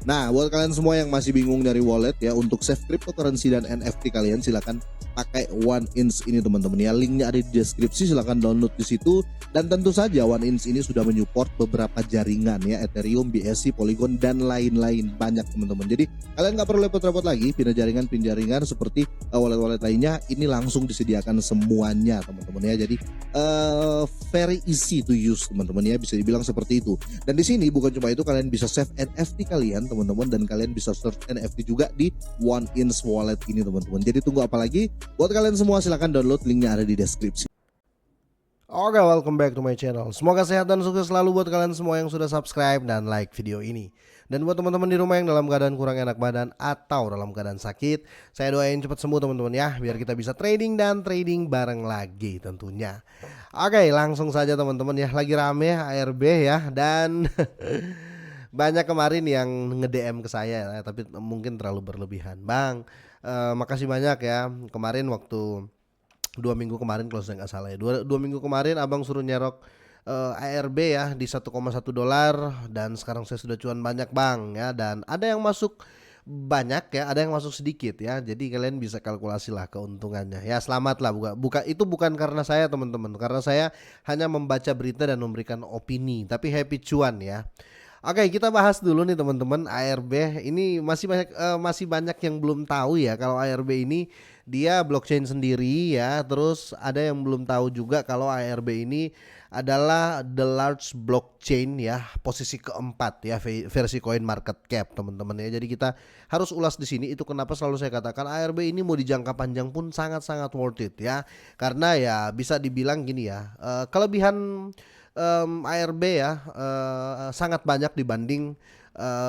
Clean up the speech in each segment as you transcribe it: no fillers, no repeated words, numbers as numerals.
Nah, buat kalian semua yang masih bingung nyari wallet ya untuk save cryptocurrency dan NFT kalian, silakan pakai OneInch ini teman-teman ya. Linknya ada di deskripsi, silakan download di situ. Dan tentu saja OneInch ini sudah menyupport beberapa jaringan ya, Ethereum, BSC, Polygon dan lain-lain, banyak teman-teman. Jadi kalian nggak perlu repot-repot lagi pindah jaringan seperti wallet-wallet lainnya. Ini langsung disediakan semuanya teman-teman ya. Jadi very easy to use teman-teman ya, bisa dibilang seperti itu. Dan di sini bukan cuma itu, kalian bisa save NFT kalian teman-teman, dan kalian bisa search NFT juga di OneInch Wallet ini teman-teman. Jadi tunggu apa lagi? Buat kalian semua silahkan download, linknya ada di deskripsi. Oke, welcome back to my channel. Semoga sehat dan sukses selalu buat kalian semua yang sudah subscribe dan like video ini. Dan buat teman-teman di rumah yang dalam keadaan kurang enak badan atau dalam keadaan sakit, saya doain cepat sembuh teman-teman ya, biar kita bisa trading dan trading bareng lagi tentunya. Oke, langsung saja teman-teman ya, lagi rame ARB ya, dan banyak kemarin yang nge-DM ke saya ya, tapi mungkin terlalu berlebihan. Bang, makasih banyak ya. Kemarin waktu 2 minggu kemarin kalau saya nggak salah ya, dua minggu kemarin abang suruh nyerok ARB ya di 1,1 dolar, dan sekarang saya sudah cuan banyak bang ya, dan ada yang masuk banyak ya, ada yang masuk sedikit ya, jadi kalian bisa kalkulasi lah keuntungannya ya. Selamat lah, itu bukan karena saya teman-teman, karena saya hanya membaca berita dan memberikan opini, tapi happy cuan ya. Oke, kita bahas dulu nih teman-teman, ARB ini masih banyak yang belum tahu ya kalau ARB ini dia blockchain sendiri ya. Terus ada yang belum tahu juga kalau ARB ini adalah the large blockchain ya, posisi keempat ya versi coin market cap teman-teman ya. Jadi kita harus ulas di sini, itu kenapa selalu saya katakan ARB ini mau di jangka panjang pun sangat-sangat worth it ya. Karena ya bisa dibilang gini ya, kelebihan ARB ya sangat banyak dibanding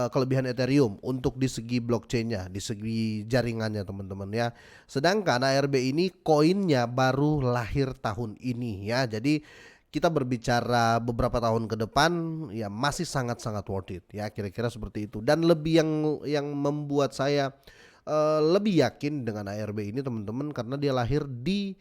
kelebihan Ethereum untuk di segi blockchainnya, di segi jaringannya teman-teman ya. Sedangkan ARB ini koinnya baru lahir tahun ini ya. Jadi kita berbicara beberapa tahun ke depan ya masih sangat-sangat worth it ya, kira-kira seperti itu. Dan lebih yang membuat saya lebih yakin dengan ARB ini teman-teman, karena dia lahir di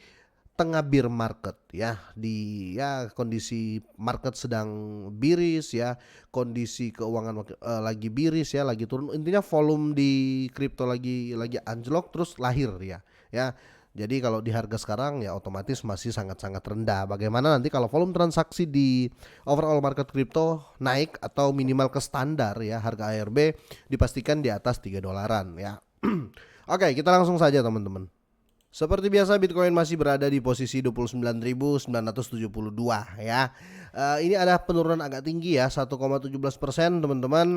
tengah bear market ya, di ya kondisi market sedang bearish ya, kondisi keuangan lagi bearish ya, lagi turun, intinya volume di kripto lagi anjlok terus lahir ya. Jadi kalau di harga sekarang ya otomatis masih sangat-sangat rendah. Bagaimana nanti kalau volume transaksi di overall market kripto naik atau minimal ke standar ya, harga ARB dipastikan di atas 3 dolaran ya. Oke, kita langsung saja teman-teman. Seperti biasa Bitcoin masih berada di posisi 29.972 ya. Ini ada penurunan agak tinggi ya, 1,17% teman-teman.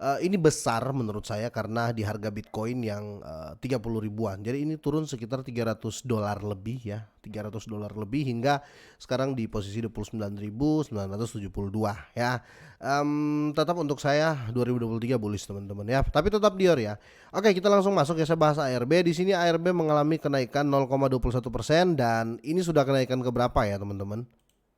Ini besar menurut saya karena di harga Bitcoin yang 30 ribuan. Jadi ini turun sekitar 300 dolar lebih ya, 300 dolar lebih hingga sekarang di posisi 29.972 ya. Tetap untuk saya 2023 bullish teman-teman ya. Tapi tetap Dior ya. Oke, kita langsung masuk ya, saya bahas ARB. Di sini ARB mengalami kenaikan 0,21% dan ini sudah kenaikan ke berapa ya teman-teman?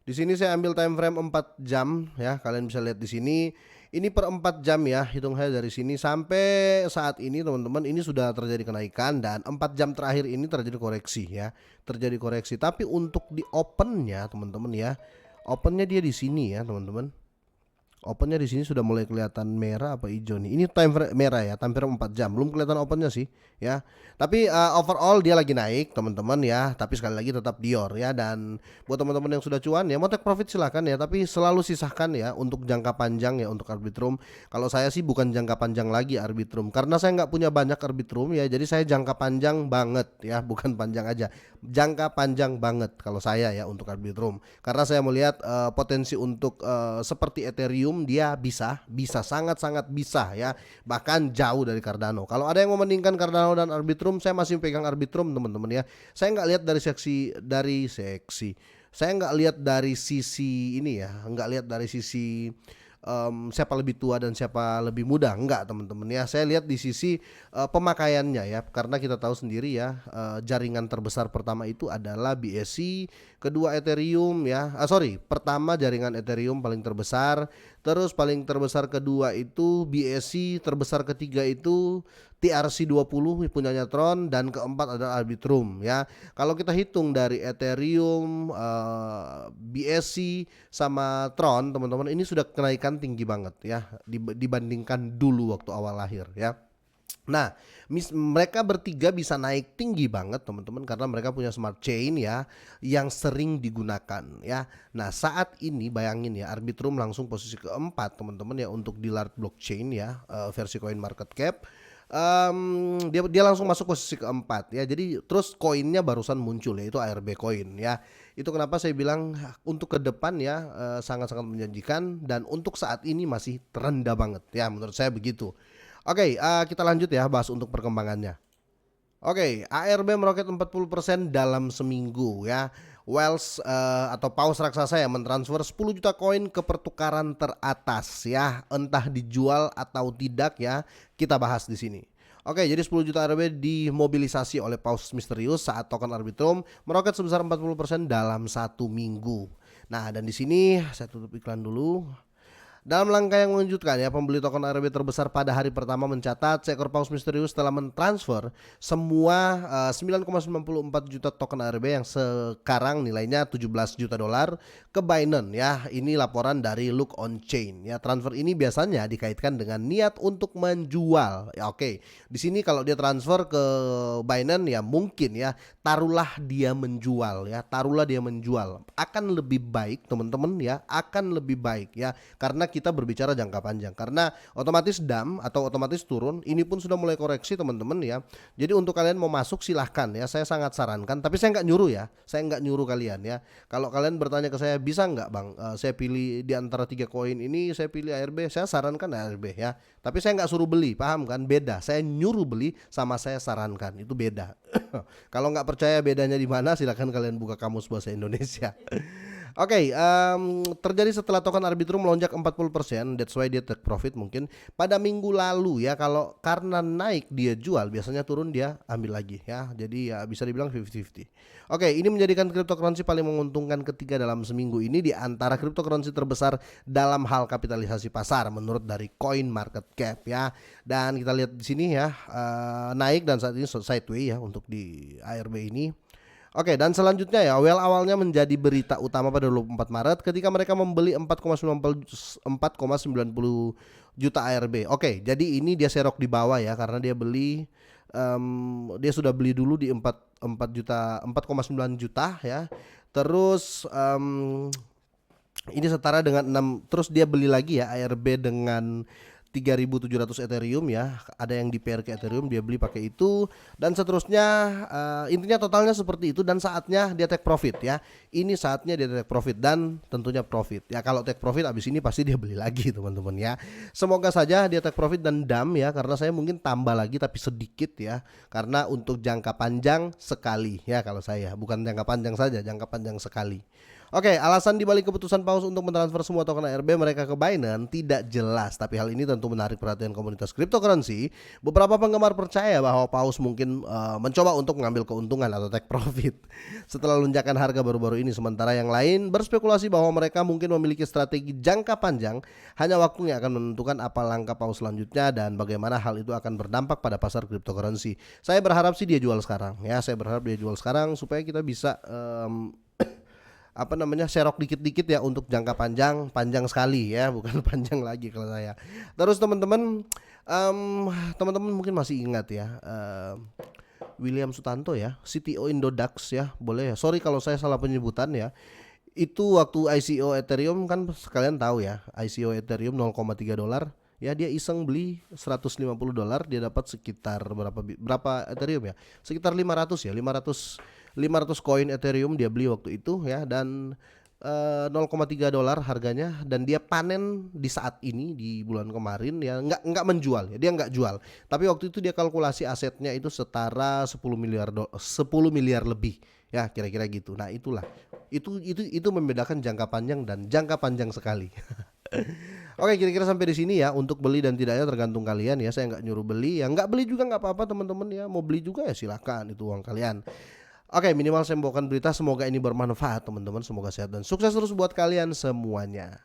Di sini saya ambil time frame 4 jam ya. Kalian bisa lihat di sini. Ini per 4 jam ya, hitung saya dari sini sampai saat ini teman-teman, ini sudah terjadi kenaikan dan 4 jam terakhir ini terjadi koreksi ya. Terjadi koreksi, tapi untuk di opennya teman-teman ya, opennya dia di sini ya teman-teman. Opennya di sini sudah mulai kelihatan merah apa hijau nih. Ini time frame merah ya, time frame 4 jam. Belum kelihatan opennya sih ya. Tapi overall dia lagi naik teman-teman ya. Tapi sekali lagi tetap Dior ya. Dan buat teman-teman yang sudah cuan ya, mau take profit silahkan ya. Tapi selalu sisahkan ya untuk jangka panjang ya, untuk Arbitrum. Kalau saya sih bukan jangka panjang lagi Arbitrum, karena saya nggak punya banyak Arbitrum ya. Jadi saya jangka panjang banget ya, bukan panjang aja. Jangka panjang banget kalau saya ya untuk Arbitrum. Karena saya melihat potensi untuk seperti Ethereum, dia bisa sangat-sangat bisa ya, bahkan jauh dari Cardano. Kalau ada yang membandingkan Cardano dan Arbitrum, saya masih pegang Arbitrum teman-teman ya. Saya nggak lihat dari seksi, saya nggak lihat dari sisi ini ya, nggak lihat dari sisi siapa lebih tua dan siapa lebih muda, enggak teman-teman ya. Saya lihat di sisi pemakaiannya ya, karena kita tahu sendiri ya, jaringan terbesar pertama itu adalah BSC, kedua Ethereum ya. Pertama jaringan Ethereum paling terbesar, terus paling terbesar kedua itu BSC, terbesar ketiga itu TRC20 punyanya Tron, dan keempat adalah Arbitrum ya. Kalau kita hitung dari Ethereum, BSC sama Tron, teman-teman, ini sudah kenaikan tinggi banget ya dibandingkan dulu waktu awal lahir ya. Nah, mereka bertiga bisa naik tinggi banget teman-teman karena mereka punya smart chain ya yang sering digunakan ya. Nah, saat ini bayangin ya, Arbitrum langsung posisi keempat teman-teman ya untuk di large blockchain ya, versi coin market cap. Dia langsung masuk posisi keempat ya. Jadi terus koinnya barusan muncul yaitu ARB coin ya. Itu kenapa saya bilang untuk ke depan ya sangat-sangat menjanjikan, dan untuk saat ini masih terendah banget ya, menurut saya begitu. Oke, kita lanjut ya bahas untuk perkembangannya. Oke, ARB meroket 40% dalam seminggu ya. Wells atau paus raksasa yang mentransfer 10 juta koin ke pertukaran teratas ya, entah dijual atau tidak ya. Kita bahas di sini. Oke, jadi 10 juta ARB dimobilisasi oleh paus misterius saat token Arbitrum meroket sebesar 40% dalam satu minggu. Nah, dan di sini saya tutup iklan dulu. Dalam langkah yang mengejutkan ya, pembeli token ARB terbesar pada hari pertama mencatat seekor paus misterius telah mentransfer semua 9,94 juta token ARB yang sekarang nilainya 17 juta dolar ke Binance ya. Ini laporan dari Look on Chain ya. Transfer ini biasanya dikaitkan dengan niat untuk menjual. Ya oke. Di sini kalau dia transfer ke Binance ya mungkin ya, taruhlah dia menjual ya. Taruhlah dia menjual. Akan lebih baik teman-teman ya, akan lebih baik ya, karena kita berbicara jangka panjang, karena otomatis DAM atau otomatis turun ini pun sudah mulai koreksi teman-teman ya. Jadi untuk kalian mau masuk silahkan ya, saya sangat sarankan, tapi saya nggak nyuruh ya, saya nggak nyuruh kalian ya. Kalau kalian bertanya ke saya bisa nggak bang, saya pilih di antara 3 koin ini, saya pilih ARB, saya sarankan ARB ya, tapi saya nggak suruh beli, paham kan? Beda, saya nyuruh beli sama saya sarankan itu beda. Kalau nggak percaya bedanya di mana, silahkan kalian buka kamus bahasa Indonesia. Oke, terjadi setelah token Arbitrum melonjak 40%, that's why dia take profit mungkin pada minggu lalu ya. Kalau karena naik dia jual, biasanya turun dia ambil lagi ya. Jadi ya bisa dibilang 50-50. Oke, ini menjadikan cryptocurrency paling menguntungkan ketiga dalam seminggu ini di antara cryptocurrency terbesar dalam hal kapitalisasi pasar menurut dari Coin Market Cap ya. Dan kita lihat di sini ya, naik dan saat ini sideways ya untuk di ARB ini. Oke, dan selanjutnya ya, Well awalnya menjadi berita utama pada 24 Maret ketika mereka membeli 4,90 juta ARB. Oke, jadi ini dia serok di bawah ya karena dia beli dia sudah beli dulu di 4,9 juta ya. Terus ini setara dengan 6, terus dia beli lagi ya ARB dengan 3.700 Ethereum ya, ada yang di pair ke Ethereum, dia beli pakai itu, dan seterusnya. Intinya totalnya seperti itu, dan saatnya dia take profit ya. Ini saatnya dia take profit dan tentunya profit ya. Kalau take profit abis ini pasti dia beli lagi teman-teman ya. Semoga saja dia take profit dan dam ya, karena saya mungkin tambah lagi tapi sedikit ya, karena untuk jangka panjang sekali ya. Kalau saya bukan jangka panjang saja, jangka panjang sekali. Oke, alasan dibalik keputusan Paus untuk mentransfer semua token ARB mereka ke Binance tidak jelas, tapi hal ini tentu menarik perhatian komunitas cryptocurrency. Beberapa penggemar percaya bahwa Paus mungkin mencoba untuk mengambil keuntungan atau take profit setelah lonjakan harga baru-baru ini, sementara yang lain berspekulasi bahwa mereka mungkin memiliki strategi jangka panjang. Hanya waktunya akan menentukan apa langkah Paus selanjutnya dan bagaimana hal itu akan berdampak pada pasar cryptocurrency. Saya berharap sih dia jual sekarang ya, saya berharap dia jual sekarang supaya kita bisa serok dikit-dikit ya untuk jangka panjang sekali ya, bukan panjang lagi kalau saya. Terus teman-teman mungkin masih ingat ya William Sutanto ya, CTO Indodax ya, boleh ya, sorry kalau saya salah penyebutan ya. Itu waktu ICO Ethereum kan kalian tahu ya, ICO Ethereum 0,3 dolar ya, dia iseng beli 150 dolar, dia dapat sekitar berapa Ethereum ya, sekitar 500 ya, 500 koin Ethereum dia beli waktu itu ya, dan 0,3 dolar harganya, dan dia panen di saat ini di bulan kemarin ya, nggak menjual ya, dia nggak jual, tapi waktu itu dia kalkulasi asetnya itu setara 10 miliar lebih ya, kira-kira gitu. Nah itulah itu membedakan jangka panjang dan jangka panjang sekali. Oke, kira-kira sampai di sini ya. Untuk beli dan tidaknya tergantung kalian ya, saya nggak nyuruh beli ya, nggak beli juga nggak apa-apa teman-teman ya, mau beli juga ya silahkan, itu uang kalian. Oke, minimal saya membawakan berita, semoga ini bermanfaat teman-teman, semoga sehat dan sukses terus buat kalian semuanya.